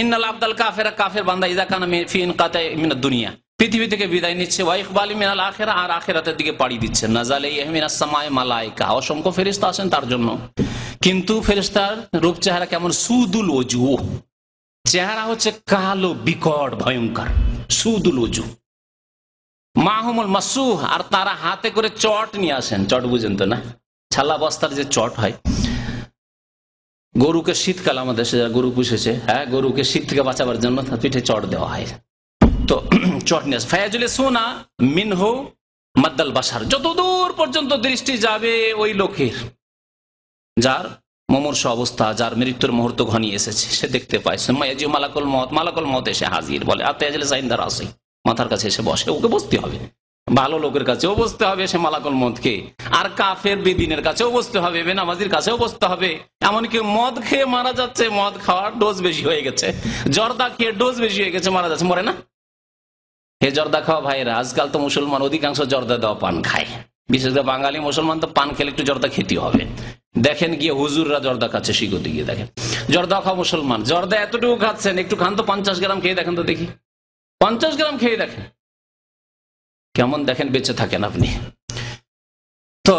ইন্নাল আবদাল কাফেরা, কাফের বান্দা ইযা কানা ফি ইনকাতাই মিনাদ দুনিয়া, পৃথিবী থেকে বিদায় নিচ্ছে, ওয়া ইকবালি মিনাল আখিরা, আর আখিরাতের দিকে পাড়ি দিচ্ছে, নাযালা ইলাইহি মিনাস সামাই মালায়েকা, অসংখ্য ফেরেশতা আছেন তার জন্য। কিন্তু ফেরেশতার রূপ চেহারা কেমন? সুদুল ওজুহ, চেহারা হচ্ছে কালো, বিকট, ভয়ঙ্কর, সুদুল ওজুহ। মাহুমুল মাসুহ, আর তারা হাতে করে চট নিয়ে আসেন, চট বুঝেন তো না, ছালা বস্তার যে চট হয়, গরুকে শীতকাল, আমাদের দেশে যারা গরু পুষেছে, হ্যাঁ গরুকে শীত থেকে বাঁচাবার জন্য তার পিঠে চট দেওয়া হয়, তো চট নিয়ে আসে। ফায়াজুল সোনা মিনহু মাদ্দাল বাসার, যতদূর পর্যন্ত দৃষ্টি যাবে ওই লোকের, যার মুমূর্ষ অবস্থা, যার মৃত্যুর মুহূর্ত ঘনিয়ে এসেছে, সে দেখতে পায়। মালাকুল মত, মালাকুল মত এসে হাজির, বলে আতেজলে সাইন্দার আসি, মাথার কাছে এসে বসে, ওকে বসতে হবে, ভালো লোকের কাছেও বসতে হবে সে মালাকুল মতকে, আর কাফের বেদিনের কাছেও বসতে হবে, বেনামাজির কাছেও বসতে হবে। এমনকি মদ খেয়ে মারা যাচ্ছে, মদ খাওয়ার ডোজ বেশি হয়ে গেছে, জর্দা খেয়ে ডোজ বেশি হয়ে গেছে, মারা যাচ্ছে, মরে না? হে জর্দা খাওয়া ভাইরা, আজকাল তো মুসলমান অধিকাংশ জর্দা দেওয়া পান খায়, বিশেষ করে বাঙালি মুসলমান তো পান খেলে একটু জর্দা খেতে হবে। দেখেন গিয়ে হুজুররা জর্দা খাচ্ছে, শিখতে গিয়ে দেখেন জর্দা খাওয়া মুসলমান, জর্দা এতটুকু খাচ্ছেন, একটু খান তো 50 গ্রাম খেয়ে দেখেন তো দেখি, 50 গ্রাম খেয়ে দেখেন কেমন দেখেন বেঁচে থাকেন আপনি। তো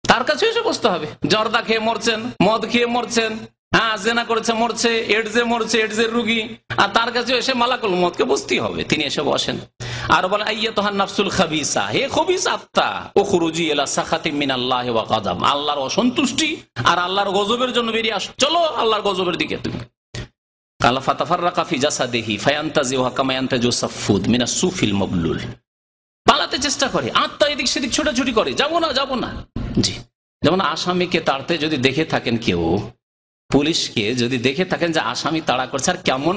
তার কাছে এসে বসতে হবে, জর্দা খেয়ে মরছেন, মদ খেয়ে মরছেন, হ্যাঁ জেনা করেছে মরছে, এডসে মরছে, এডসের রুগী, আর তার কাছে এসে মালাকুল মতকে বসতেই হবে, তিনি এসে বসেন। আর বলে আইয়াতুহান নাফসুল খাবিসা, হে খবিস আত্মা, উখরুজি ইলা সাখাতিম মিনাল্লাহি ওয়া গাযাব, আল্লাহর অসন্তুষ্টি আর আল্লাহর গজবের জন্য বেরিয়ে আসো, চলো আল্লাহর গজবের দিকে তুমি। কালা ফাতাফাররাকা ফি জাসাদিহি ফায়ান্তাজিউহা কামা ইয়ান্তাজু সাফুদ মিনাস সুফিল মাবলুল, পালাতে চেষ্টা করে, আত্মা এদিক সেদিক ছোটাছুটি করে, যাবো না যাবো না। জি, যেমন আসামিকে তাড়তে যদি দেখে থাকেন কেউ, পুলিশকে যদি দেখে থাকেন যে আসামি তাড়া করছে আর কেমন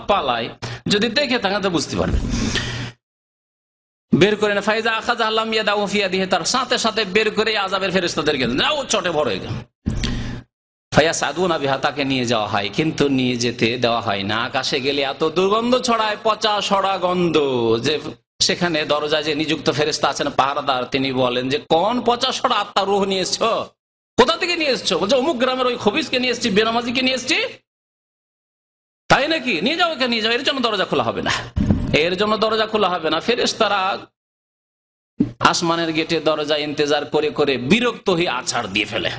পালায়, যদি দেখে থাকেন তো বুঝতে পারবেন। বের করে না, ফাইজা আখাযা আল্লাহ ইয়াদাহু ফি ইয়াদিহি, তার সাথে সাথে বের করে আযাবের ফেরেশতাদেরকে যাও চটে ভরে গেল। ফায়াসাদুনা বিহা, তাকে নিয়ে যাওয়া হয়, কিন্তু নিয়ে যেতে দেওয়া হয় না। আকাশে গেলে এত দুর্গন্ধ ছড়ায়, পচা সড়া গন্ধ, যে সেখানে দরজায় যে নিযুক্ত ফেরেশতা আছেন পাহারাদার, তিনি বলেন যে কোন পচা সড়া আত্মা রূহ নিয়ে এসছো, কোথা থেকে নিয়ে এসছো? বলছে অমুক গ্রামের ওই খবিসকে নিয়ে এসছি, বেনামাজিকে নিয়ে এসছি। তাই নাকি? নিয়ে যাও, একে নিয়ে যাও, এর জন্য দরজা খোলা হবে না, এর জন্য দরজা খোলা হবে না। ফেরেশতারা আসমানের গেটে দরজা ইন্তজার করে করে বিরক্ত হয়ে আছাড় দিয়ে ফেলে।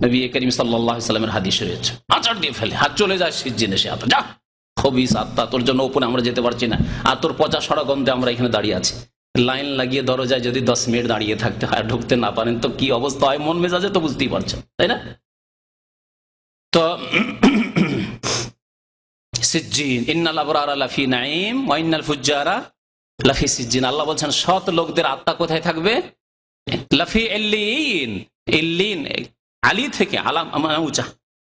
নবী করিম সাল্লাল্লাহু আলাইহি ওয়াসাল্লামের হাদিস রয়েছে, আছাড় দিয়ে ফেলে, হাত চলে যায় সিজ্জিনে, সে আত্মা যা খবিস আত্মা, তোর জন্য ওপরে আমরা যেতে পারছি না, আর তোর পচা সড়া গন্ধে আমরা এখানে দাঁড়িয়ে আছি। লাইন লাগিয়ে দরজায় যদি 10 মিনিট দাঁড়িয়ে থাকতে হয়, ঢুকতে না পারেন তো কি অবস্থা হয় মন মেজাজে, তো বুঝতেই পারছেন, তাই না? তো সিজ্জিন, ইন্নাল আবরারা লাফি নাঈম ওয়া ইন্নাল ফুজ্জারা লাফি সিজ্জিন। আল্লাহ বলছেন সৎ লোকদের আত্মা কোথায় থাকবে? লাফি ইল্লিন, ইল্লিন আলী থেকে আলাম উঁচা,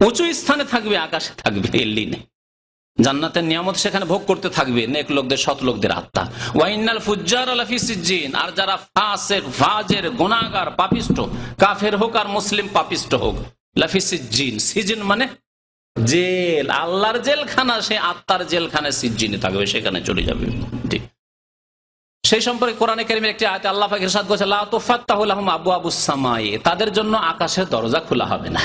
উঁচু স্থানে থাকবে, আকাশে থাকবে ইল্লিনে। জান্নাতের নিয়ামত সেখানে ভোগ করতে থাকবে নেক লোকদের, সৎ লোকদের আত্মা। ওয়া ইন্নাল ফুজ্জারা লাফি সিজ্জিন, আর যারা ফাসিক, ফাজির, গুনাহগার, পাপিষ্ঠ, কাফের হোক আর মুসলিম পাপিষ্ঠ হোক, লাফি সিজ্জিন, সিজিন মানে জেল, আল্লাহর জেলখানা, সে আত্মার জেলখানা সিজ্জিনে থাকবে, সেখানে চলে যাবে। ঠিক সেই সম্পর্কে কোরআনে কারীমের একটি আয়াতে আল্লাহ পাক ইরশাদ করেছেন, লা তুফাত্তাহু লাহুম আবওয়াবুস সামাই, তাদের জন্য আকাশের দরজা খোলা হবে না।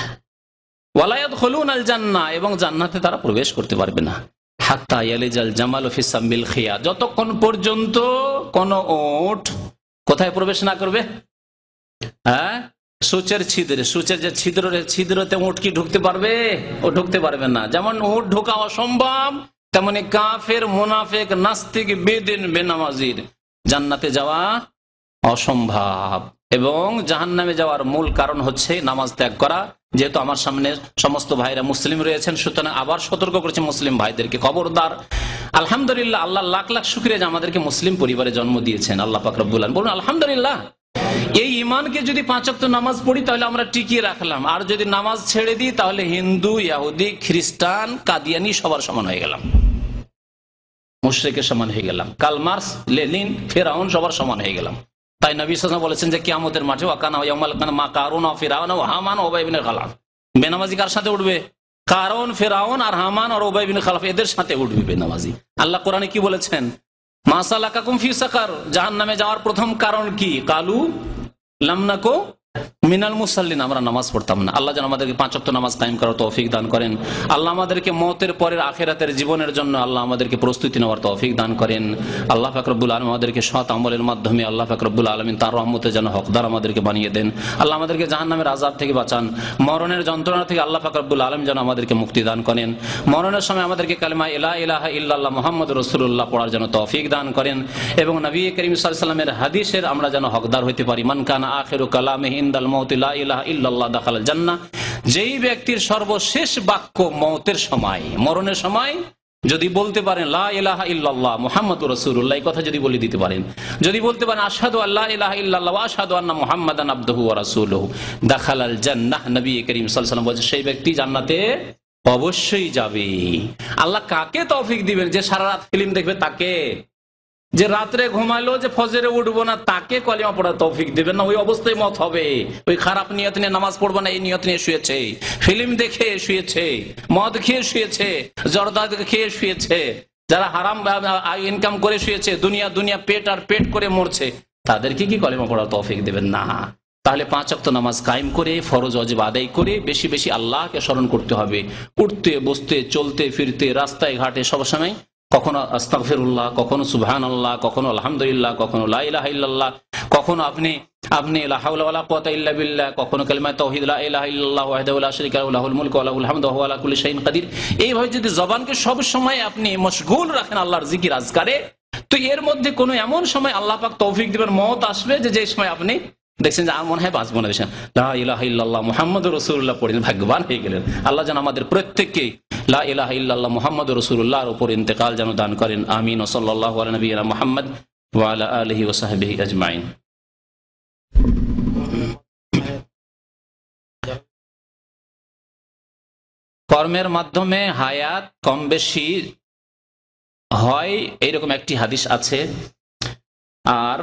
ওয়ালা ইয়াদখুলুনাল জান্নাহ, এবং জান্নাতে তারা প্রবেশ করতে পারবে না। হাত্তা ইয়ালিজাল জামালু ফিস সামিল খিয়াত, যতক্ষণ পর্যন্ত কোন ওট কোথায় প্রবেশ না করবে? হ্যাঁ, সূচের ছিদ্রে, সূচের যে ছিদ্রতে উট কি ঢুকতে পারবে? ও ঢুকতে পারবে না। যেমন উট ঢোকা অসম্ভব, তেমনি কাফের, মুনাফিক, নাস্তিক, বেদিন, বেনামাজির জান্নাতে যাওয়া অসম্ভব। এবং জাহান্নামে যাওয়ার মূল কারণ হচ্ছে নামাজ ত্যাগ করা। যেহেতু আমার সামনে সমস্ত ভাইরা মুসলিম রয়েছেন, সুতরাং আবার সতর্ক করেছে মুসলিম ভাইদেরকে, খবরদার। আলহামদুলিল্লাহ, আল্লাহ লাখ লাখ শুকরিয়া যে আমাদেরকে মুসলিম পরিবারে জন্ম দিয়েছেন আল্লাহ পাক রব্বুল আলামিন। বলুন আলহামদুলিল্লাহ। এই ইমানকে যদি 5 ওয়াক্ত নামাজ পড়ি তাহলে আমরা টিকিয়ে রাখলাম, আর যদি নামাজ ছেড়ে দিই তাহলে হিন্দু, ইহুদি, খ্রিস্টান, কাদিয়ানি সবার সমান হয়ে গেলাম, মুশরিকের সমান হয়ে গেলাম, কার্ল মার্কস, লেনিন, ফেরাউন সবার সমান হয়ে গেলাম। তাই নবী সাল্লাল্লাহু আলাইহি ওয়াসাল্লাম বলেছেন যে কিয়ামতের মাঠে ওয়াকানা ইয়াউমাল কিয়ামাহ মা কারুন ওয়া ফিরাউন ওয়া হামান ওয়া উবাই ইবনে খালাফ, বেনামাজি কার সাথে উঠবে? কারুন, ফিরাউন আর হামান আর উবাই ইবনে খালাফ, এদের সাথে উঠবে বেনামাজি। আল্লাহ কোরআনে কি বলেছেন? মা সালাকাকুম ফি সাকার, জাহান্নামে যাওয়ার প্রথম কারণ কি? কালু লাম নাকু মিনাল মুসাল্লিন, আমরা নামাজ পড়তাম না। আল্লাহ যেন আমাদেরকে 5 ওয়াক্ত নামাজ কায়েম করার তৌফিক দান করেন। আল্লাহ আমাদেরকে মওতের পরের আখিরাতের জীবনের জন্য আল্লাহ আমাদেরকে প্রস্তুতি নেওয়ার তৌফিক দান করেন। আল্লাহ পাক রব্বুল আলামিন আমাদেরকে সৎ আমলের মাধ্যমে আল্লাহ পাক রব্বুল আলামিন তার রহমতে যেন হকদার আমাদেরকে বানিয়ে দেন। আল্লাহ আমাদেরকে জাহান্নামের আযাব থেকে বাঁচান, মরণের যন্ত্রণা থেকে আল্লাহ পাক রব্বুল আলামিন যেন আমাদেরকে মুক্তি দান করেন। মরণের সময় আমাদেরকে কালিমা লা ইলাহা ইল্লাল্লাহ মুহাম্মাদুর রাসূলুল্লাহ পড়ার জন্য তৌফিক দান করেন, এবং নবী করিম সাল্লাল্লাহু আলাইহি ওয়াসাল্লামের হাদিসের আমরা যেন হকদার হতে পারি। মান কানা আখিরু কালামিহি ইনদাল মাউত লা ইলাহা ইল্লাল্লাহ দাখালাল জান্নাহ, যেই ব্যক্তির সর্বশেষ বাক্য মওতের সময়, মরণের সময় যদি বলতে পারেন লা ইলাহা ইল্লাল্লাহ মুহাম্মাদুর রাসূলুল্লাহ, এই কথা যদি বলে দিতে পারেন, যদি বলতে পারেন আশহাদু আল্লা ইলাহা ইল্লাল্লাহ ওয়া আশহাদু আন্না মুহাম্মাদান আবদুহু ওয়া রাসূলুহু দাখালাল জান্নাহ, নবী করিম সাল্লাল্লাহু আলাইহি ওয়াসাল্লাম বলেন সেই ব্যক্তি জান্নাতে অবশ্যই যাবে। আল্লাহ কাকে তৌফিক দিবেন? যে সারা রাত ফিল্ম দেখবে তাকে, যে রাত্রে ঘুমালো যে ফজরে উঠবো না তাকে কলিমা পড়ার তৌফিক দিবেন না। ওই অবস্থায় মত হবে, ওই খারাপ নিয়ত নিয়ে নামাজ পড়বো না এই নিয়ত নিয়ে শুয়েছে, ফিল্ম দেখে শুয়েছে, মদ খেয়ে শুয়েছে, জর্দা খেয়ে শুয়েছে, যারা হারাম ইনকাম করে শুয়েছে, দুনিয়া দুনিয়া পেট আর পেট করে মরছে, তাদেরকে কি কলিমা পড়ার তৌফিক দিবেন না? তাহলে 5 ওয়াক্ত নামাজ কায়েম করে ফরজ ওয়াজিব আদায় করে বেশি বেশি আল্লাহকে স্মরণ করতে হবে। উঠতে বসতে চলতে ফিরতে রাস্তায় ঘাটে সবসময় কখনো আস্তাগফিরুল্লাহ, কখনো সুবহানাল্লাহ, কখনো আলহামদুলিল্লাহ, কখনো লা ইলাহা ইল্লাল্লাহ, কখনো আপনি লা হাওলা ওয়ালা কুওয়াতা ইল্লা বিল্লাহ, কখনো কালিমা তাওহীদ লা ইলাহা ইল্লাল্লাহ ওয়াহদাহু লা শারীকা লাহু লাহুল মুলকু ওয়া লাহুল হামদু ওয়া হুয়া আলা কুল্লি শাইইন কাদির। এইভাবে যদি জবানকে সব সময় আপনি মশগুল রাখেন আল্লাহর জিকির আজকারে, তো এর মধ্যে কোনো এমন সময় আল্লাহ পাক তৌফিক দিবেন, মওত আসবে যে সময় আপনি দেখছেন যে মনে হয় বাঁচবো না, লা ইলাহা ইল্লাল্লাহ মুহাম্মাদুর রাসূলুল্লাহ পড়েন, ভাগ্যবান হয়ে গেলেন। আল্লাহ যেন আমাদের প্রত্যেককে লা ইলাহা ইল্লাল্লাহ মুহাম্মাদুর রাসূলুল্লাহর উপর ইন্তেকাল যেন দান করেন। আমিন। ওয়া সাল্লাল্লাহু আলা নবিয়িনা মুহাম্মদ ওয়া আলা আলিহি ওয়া সাহবিহি আজমাইন। কর্মের মাধ্যমে হায়াত কম বেশি হয় এইরকম একটি হাদিস আছে, আর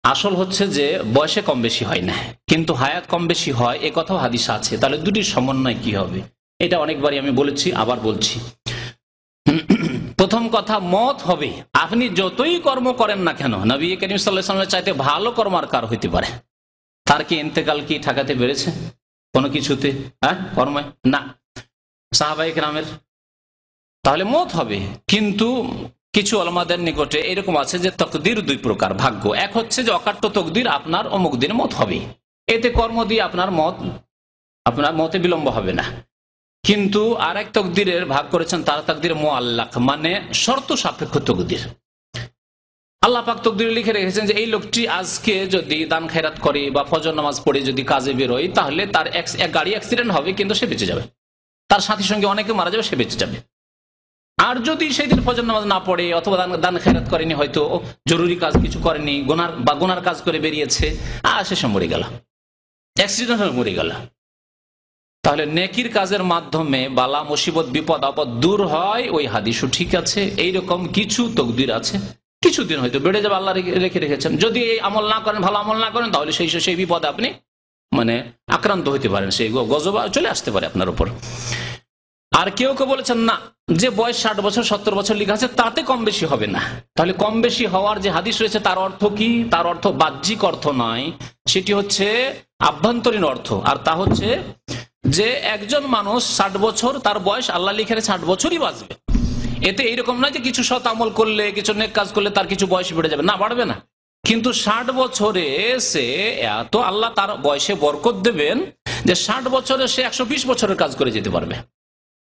আসল হচ্ছে যে বয়সে কম বেশি হয় না, কিন্তু হায়াত কম বেশি হয় এ কথাও হাদিস আছে। তাহলে দুটির সমন্বয় কি হবে? এটা অনেকবারই আমি বলেছি, আবার বলছি। প্রথম কথা, মত হবে। আপনি যতই কর্ম করেন না কেন, নবী করিম সাল্লাল্লাহু আলাইহি ওয়াসাল্লামের চাইতে ভালো কর্ম আর কার হইতে পারে? তার কি ইন্তেকাল কি ঠেকাতে পেরেছে কোনো কিছুতে? কর্মে না, সাহাবায়ে কেরামের। তাহলে মত হবে। কিন্তু কিছু ওলামাদের নিকটে এরকম আছে যে তকদির দুই প্রকার, ভাগ্য। এক হচ্ছে যে অকাট্য তকদির, আপনার অমুক দিনে মত হবে, এতে কর্ম দিয়ে আপনার মতে বিলম্ব হবে না। কিন্তু আর এক তকদিরের ভাগ করেছেন, তার তকদির মুআল্লাক, মানে শর্ত সাপেক্ষ তকদির। আল্লাহ পাক তকদিরে লিখে রেখেছেন যে এই লোকটি আজকে যদি দান খেরাত করে বা ফজর নামাজ পড়ে যদি কাজে বেরোয়, তাহলে তার এক গাড়ি অ্যাক্সিডেন্ট হবে, কিন্তু সে বেঁচে যাবে। তার সাথী সঙ্গে অনেকে মারা যাবে, সে বেঁচে যাবে। আর যদি সেই দিন ফজর নামাজ না পড়ে অথবা দান খেরাত করেনি, হয়তো জরুরি কাজ কিছু করেনি, গুনার কাজ করে বেরিয়েছে, শেষে মরে গেল, অ্যাক্সিডেন্ট হয়ে মরে গেল। তাহলে নেকির কাজের মাধ্যমে বালা মুসিবত বিপদ আপদ দূর হয়, ওই হাদিসও ঠিক আছে। এইরকম কিছু তকদির আছে, কিছুদিন হয়তো বেড়ে যাবে, আল্লাহ রেখে রেখেছেন। যদি এই আমল না করেন, ভালো আমল না করেন, তাহলে সেই বিপদে আপনি আক্রান্ত হইতে পারেন, সেই গজব চলে আসতে পারে আপনার উপর। আর কেউ বলেছেন না, যে বয়স 60 বছর 70 বছর লেখা আছে তাতে কম বেশি হবে না। তাহলে কম বেশি হওয়ার যে হাদিস রয়েছে তার অর্থ কি? তার অর্থ বাহ্যিক অর্থ নয়, সেটি হচ্ছে আভ্যন্তরীণ অর্থ। আর তা হচ্ছে যে একজন মানুষ 60 বছর তার বয়স, আল্লাহ লিখে 60 বছরই বাঁচবে। এতে এইরকম নয় যে কিছু সৎ আমল করলে, কিছু নেক কাজ করলে তার কিছু বয়স বেড়ে যাবে, না, বাড়বে না। কিন্তু 60 বছরে সে এত আল্লাহ তার বয়সে বরকত দেবেন যে 60 বছরে সে 120 বছরের কাজ করে যেতে পারবে।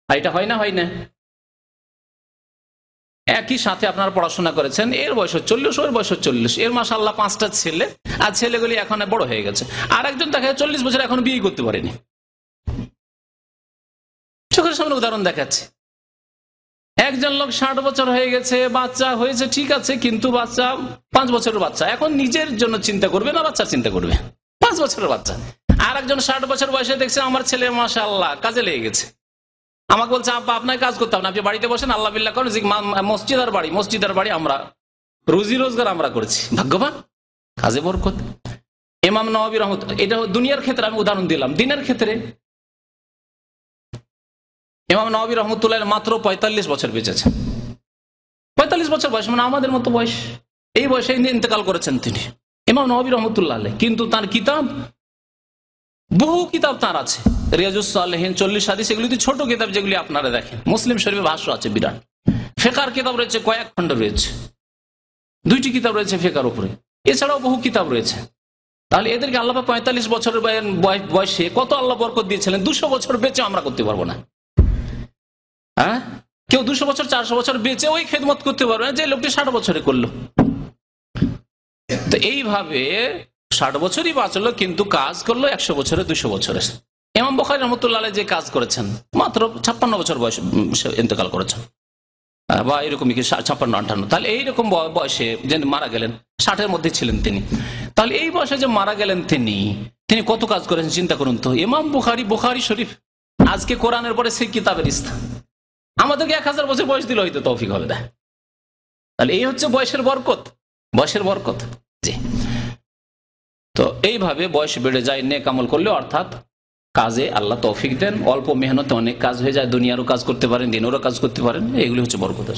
আর এটা হয় না, হয় না? একই সাথে আপনারা পড়াশোনা করেছেন, এর বয়স 40, ওর বয়স 40, এর মাশাআল্লাহ 5টা ছেলে, আর ছেলেগুলি এখন বড় হয়ে গেছে। আর একজন দেখা যায় 40 বছর এখন বিয়ে করতে পারেনি। চোখের সামনে উদাহরণ দেখাচ্ছে। একজন লোক 60 বছর হয়ে গেছে, বাচ্চা হয়েছে, ঠিক আছে, কিন্তু বাচ্চা 5 বছরের বাচ্চা, এখন নিজের জন্য চিন্তা করবে না বাচ্চার চিন্তা করবে, 5 বছরের বাচ্চা। আর একজন 60 বছর বয়সে দেখছে আমার ছেলে মাশাআল্লাহ কাজে লেগে গেছে, আমাকে বলছে আব্বা আপনার কাজ করতে হবে না, আপনি বাড়িতে বসেন, আল্লাহ বিল্লাহ করেন, মসজিদ আর বাড়ি আমরা রুজি রোজগার আমরা করেছি, ভাগ্যবান, কাজে বরকত। ইমাম নওয়াবী রাহমাতুল্লাহ, এটা দুনিয়ার ক্ষেত্রে আমি উদাহরণ দিলাম। দিনের ক্ষেত্রে ইমাম নওয়াবী রাহমাতুল্লাহ মাত্র 45 বছর বেঁচেছেন। 45 বছর বয়স, মানে আমাদের মতো বয়স। এই বয়সে ইন্তেকাল করেছেন তিনি, ইমাম নওয়াবী রাহমাতুল্লাহ আলাইহি। কিন্তু তার কিতাব, বহু কিতাব তার আছে, রিয়াজুস সালেহিন, 40 হাদিস, এগুলি ছোট কিতাব যেগুলি আপনারা দেখেন। মুসলিম শরীফে ভাষ্য আছে বিরাট, ফিকহের কিতাব রয়েছে কয়েক খণ্ড রয়েছে, 2টি কিতাব রয়েছে ফিকহের উপরে, এছাড়াও বহু কিতাব রয়েছে। তাহলে এদেরকে আল্লাহ 45 বছরের বয়সে কত আল্লাহ বরকত দিয়েছিলেন, 200 বছর বেঁচে আমরা করতে পারবো না। কেউ 200 বছর 400 বছর বেঁচে ওই খেদমত করতে পারবে না যে লোকটি 60 বছরে করলো। তো এইভাবে 60 বছরই বাঁচলো, কিন্তু কাজ করলো 100 বছরে, 200 বছরে। ইমাম বুখারী রাহমাতুল্লাহ আলাইহি যে কাজ করেছেন, মাত্র 56 বছর বয়সে ইন্তেকাল করেছেন, বা এরকমই 56-58। তাহলে এইরকম বয়সে যে মারা গেলেন, 60-এর মধ্যে ছিলেন তিনি। তাহলে এই বয়সে যে মারা গেলেন তিনি কত কাজ করেছেন চিন্তা করুন তো। ইমাম বুখারী শরীফ আজকে কোরআনের পরে সেই কিতাবের স্থান, আমাদেরকে 1000 বছর বয়স দিলে হয়তো তৌফিক হবে না। তাহলে এই হচ্ছে বয়সের বরকত। জি, তো এইভাবে বয়স বেড়ে যায় নেক আমল করলে, অর্থাৎ কাজে আল্লাহ তৌফিক দেন। অল্প মেহনতে অনেক কাজ হয়ে যায়, দুনিয়ারও কাজ করতে পারেন, দিনেরও কাজ করতে পারেন। এগুলি হচ্ছে বরকত।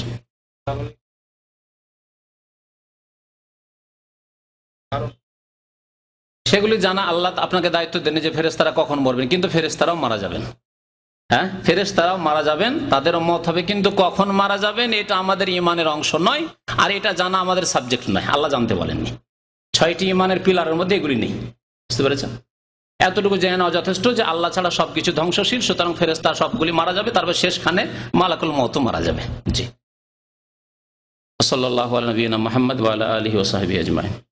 সেগুলি জানা আল্লাহ আপনাকে দায়িত্ব দেন যে ফেরেশতারা কখন মরবেন, কিন্তু ফেরেশতারাও মারা যাবেন। ফেরেশতারাও মারা যাবেন, তাদের মত হবে, কিন্তু কখন মারা যাবেন এটা আমাদের ইমানের অংশ নয়, আর এটা জানা আমাদের সাবজেক্ট নয়, আল্লাহ জানতে বলেননি। 6টি ইমানের পিলারের মধ্যে এগুলি নেই, বুঝতে পেরেছেন? এতটুকু জেনে নেওয়া যথেষ্ট যে আল্লাহ ছাড়া সবকিছু ধ্বংসশীল, সুতরাং ফেরেশতা সবগুলি মারা যাবে, তারপর শেষখানে মালাকুল মওত মারা যাবে। জি। সাল্লাল্লাহু আলা নবিয়িনা মুহাম্মদ ওয়া আলা আলিহি ওয়া সাহবিহি আজমাইন।